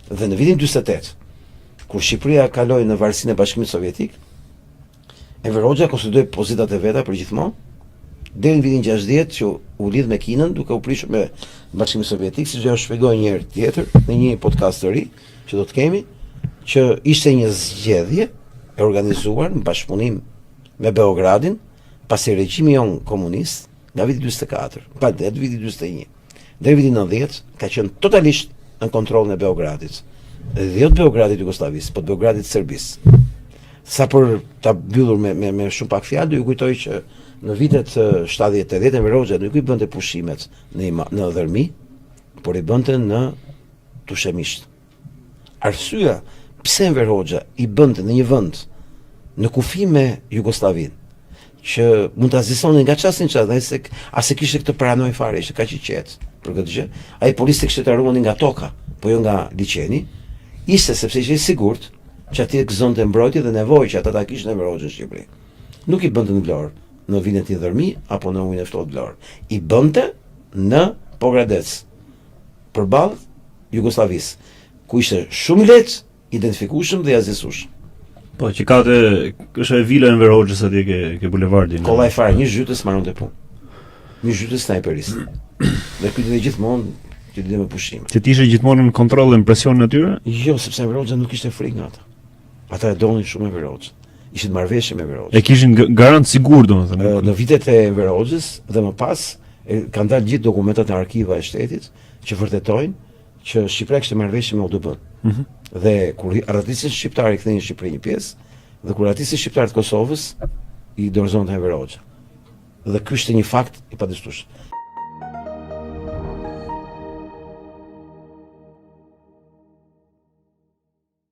Dhe në vitin 48, kur Shqipëria kaloi në varësinë e Bashkimit Sovjetik, Enver Hoxha konsolidoi pozitat e veta për gjithmonë, deri në vitin 60 që u lidh me Kinën, duke u prishur me Bashkimin Sovjetik, siç do shpjegoj një herë tjetër në një podcast të ri që do të kemi, që ishte një zgjedhje e organizuar në bashkëpunim me Beogradin, pasi regjimi jon komunist nga viti 44, pa det viti 41, deri viti 90 ka qenë totalisht në kontrollin e Beogradit. Dhe jo të Beogradit Jugosllavisë, po të Beogradit Serbisë. Sa për ta mbyllur me shumë pak fjalë, do ju kujtoj që në vitet 70-80 Enver Hoxha nuk i bënte pushimet në Dhërmi, por i bënte në Tushemisht. Arsyeja pse Enver Hoxha i bënte në një vend në kufi me Jugosllavinë, që mund ta zisonin nga çasti në çast, as e kishte këtë paranoj fare, ishte kaq i qetë për këtë gjë. Ai policët kishte të ruani nga toka, po jo nga liçeni, ishte sepse ishte i sigurt që atje gëzonte mbrojtje dhe nevojë që ata ta kishin Enver Hoxhën në Shqipëri. Nuk i bënte në Vlorë, në vinet e Dhërmi apo në ujin e ftohtë Vlorë. I bënte në Pogradec, përballë Jugosllavisë, ku ishte shumë lehtë identifikueshëm dhe jazesueshëm. Po, që është e vila Enver Hoxhës atje ke bulevardin. Kollaj fare, një zhytës marronte punë. Një zhytës snajperist. Dhe ky ishte gjithmonë që lidhej me pushime. Që ti ishe gjithmonë në kontroll dhe në presion në tyre? Jo, sepse Enver Hoxha nuk ishte frikë nga ata. Ata e donin shumë Enver Hoxhën. Ishin marrëveshje me Enver Hoxhën. E kishin garant sigur, domethënë. Në vitet e Enver Hoxhës dhe më pas kanë dalë gjithë dokumentat e arkiva e shtetit që vërtetojnë që Shqipëria kishte marrëveshje me ODB-n. Dhe kur arratisën shqiptarë i kthenin në Shqipëri një pjesë, dhe kur arratisën shqiptarët e Kosovës i dorëzonte Enver Hoxha. Dhe ky ishte një fakt i padiskueshëm.